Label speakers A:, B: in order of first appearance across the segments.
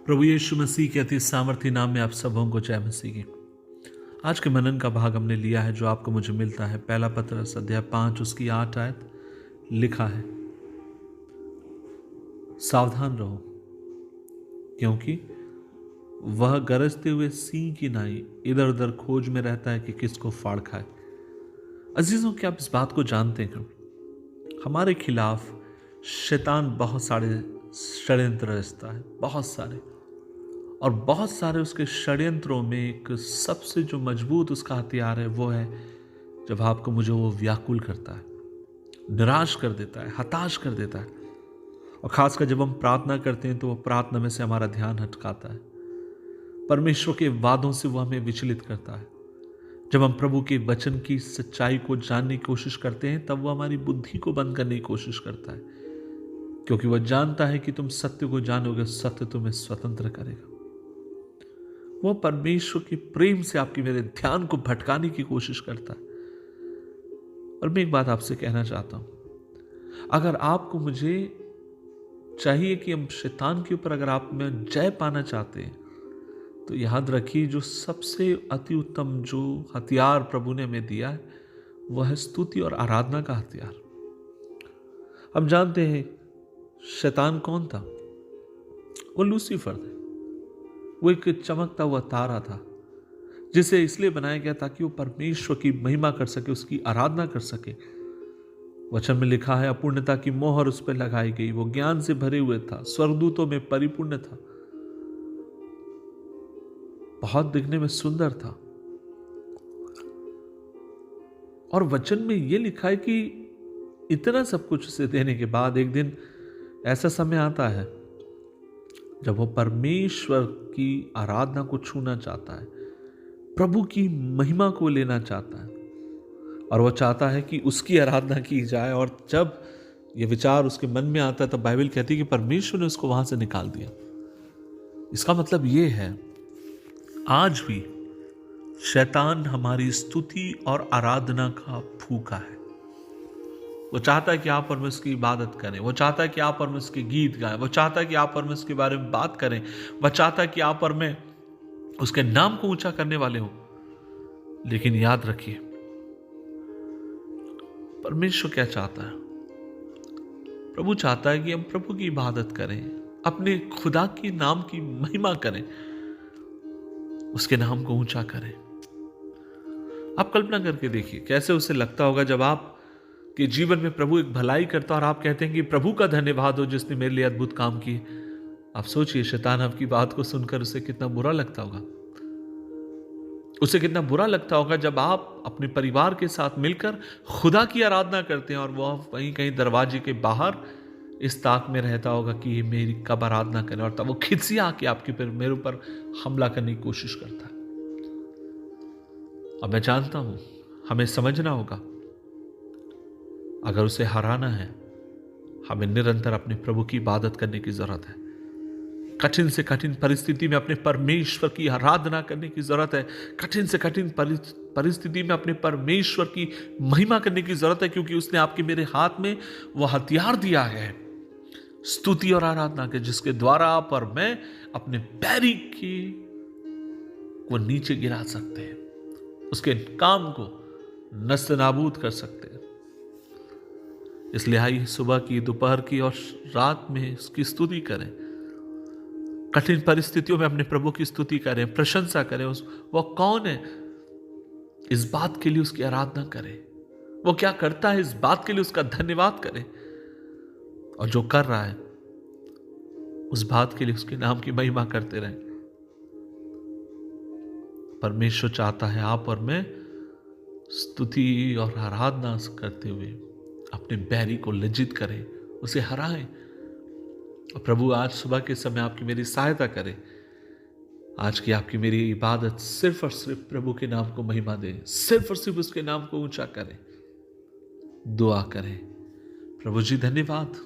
A: प्रभु यीशु मसीह के अति सामर्थी नाम में आप सबों को जय मसीह की। आज के मनन का भाग हमने लिया है जो आपको मुझे मिलता है पहला पत्रस अध्याय 5 उसकी 8 आयत। लिखा है, सावधान रहो क्योंकि वह गरजते हुए सिंह की नाई इधर उधर खोज में रहता है कि किसको फाड़ खाए। अजीजों, क्या आप इस बात को जानते हैं? हमारे खिलाफ शैतान बहुत सारे षड्यंत्र रचता है, बहुत सारे, और बहुत सारे उसके षड्यंत्रों में एक सबसे जो मजबूत उसका हथियार है वो है जब आपको मुझे वो व्याकुल करता है, निराश कर देता है, हताश कर देता है। और खासकर जब हम प्रार्थना करते हैं तो वो प्रार्थना में से हमारा ध्यान हटकाता है, परमेश्वर के वादों से वो हमें विचलित करता है। जब हम प्रभु के वचन की सच्चाई को जानने की कोशिश करते हैं तब वो हमारी बुद्धि को बंद करने की कोशिश करता है, क्योंकि वह जानता है कि तुम सत्य को जानोगे, सत्य तुम्हें स्वतंत्र करेगा। वो परमेश्वर के प्रेम से आपके मेरे ध्यान को भटकाने की कोशिश करता है। और मैं एक बात आपसे कहना चाहता हूं, अगर आपको मुझे चाहिए कि हम शैतान के ऊपर अगर आप में जय पाना चाहते हैं तो याद रखिए जो सबसे अति उत्तम जो हथियार प्रभु ने हमें दिया है वह है स्तुति और आराधना का हथियार। हम जानते हैं शैतान कौन था? वो लूसीफर थे। वो एक चमकता हुआ तारा था जिसे इसलिए बनाया गया ताकि वो परमेश्वर की महिमा कर सके, उसकी आराधना कर सके। वचन में लिखा है, अपूर्णता की मोहर उस पर लगाई गई। वो ज्ञान से भरे हुए था, स्वर्गदूतों में परिपूर्ण था, बहुत दिखने में सुंदर था। और वचन में यह लिखा है कि इतना सब कुछ उसे देने के बाद एक दिन ऐसा समय आता है जब वो परमेश्वर की आराधना को छूना चाहता है, प्रभु की महिमा को लेना चाहता है, और वो चाहता है कि उसकी आराधना की जाए। और जब ये विचार उसके मन में आता है तब बाइबल कहती है कि परमेश्वर ने उसको वहां से निकाल दिया। इसका मतलब ये है, आज भी शैतान हमारी स्तुति और आराधना का भूखा है। वो चाहता है कि आप और मैं उसकी इबादत करें, वो चाहता है कि आप और मैं उसके गीत गाएं, वो चाहता है कि आप और मैं उसके बारे में बात करें, वो चाहता है कि आप और मैं उसके नाम को ऊंचा करने वाले हो। लेकिन याद रखिए, परमेश्वर क्या चाहता है? प्रभु चाहता है कि हम प्रभु की इबादत करें, अपने खुदा के नाम की महिमा करें, उसके नाम को ऊंचा करें। आप कल्पना करके देखिए कैसे उसे लगता होगा जब आप कि जीवन में प्रभु एक भलाई करता और आप कहते हैं कि प्रभु का धन्यवाद हो जिसने मेरे लिए अद्भुत काम किए। आप सोचिए, शैतान आपकी बात को सुनकर उसे कितना बुरा लगता होगा। उसे कितना बुरा लगता होगा जब आप अपने परिवार के साथ मिलकर खुदा की आराधना करते हैं और वह कहीं कहीं दरवाजे के बाहर इस ताक में रहता होगा कि ये मेरी कब आराधना करे, और तब वो खिसिया आके आपके मेरे ऊपर हमला करने की कोशिश करता है। अब मैं जानता हूं हमें समझना होगा, अगर उसे हराना है हमें निरंतर अपने प्रभु की इबादत करने की जरूरत है। कठिन से कठिन परिस्थिति में अपने परमेश्वर की आराधना करने की जरूरत है। कठिन से कठिन परिस्थिति में अपने परमेश्वर की महिमा करने की जरूरत है, क्योंकि उसने आपके मेरे हाथ में वह हथियार दिया है स्तुति और आराधना के, जिसके द्वारा आप और मैं अपने पैरी को नीचे गिरा सकते हैं, उसके काम को नष्ट नाबूद कर सकते हैं। इसलिए आइए सुबह की, दोपहर की और रात में उसकी स्तुति करें। कठिन परिस्थितियों में अपने प्रभु की स्तुति करें, प्रशंसा करें। वो कौन है इस बात के लिए उसकी आराधना करें, वो क्या करता है इस बात के लिए उसका धन्यवाद करें, और जो कर रहा है उस बात के लिए उसके नाम की महिमा करते रहें। परमेश्वर चाहता है आप और मैं स्तुति और आराधना करते हुए अपने बैरी को लज्जित करें, उसे हराएं। और प्रभु आज सुबह के समय आपकी मेरी सहायता करे, आज की आपकी मेरी इबादत सिर्फ और सिर्फ प्रभु के नाम को महिमा दे, सिर्फ और सिर्फ उसके नाम को ऊंचा करें। दुआ करें, प्रभु जी धन्यवाद,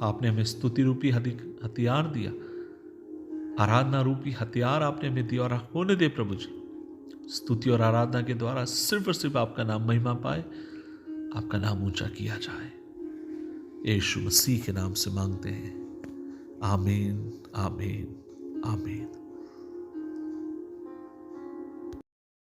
A: आपने हमें स्तुति रूपी हथियार दिया, आराधना रूपी हथियार आपने हमें दिया, और होने दे प्रभु जी स्तुति और आराधना के द्वारा सिर्फ और सिर्फ आपका नाम महिमा पाए, आपका नाम ऊंचा किया जाए। यीशु मसीह के नाम से मांगते हैं, आमीन, आमीन, आमीन।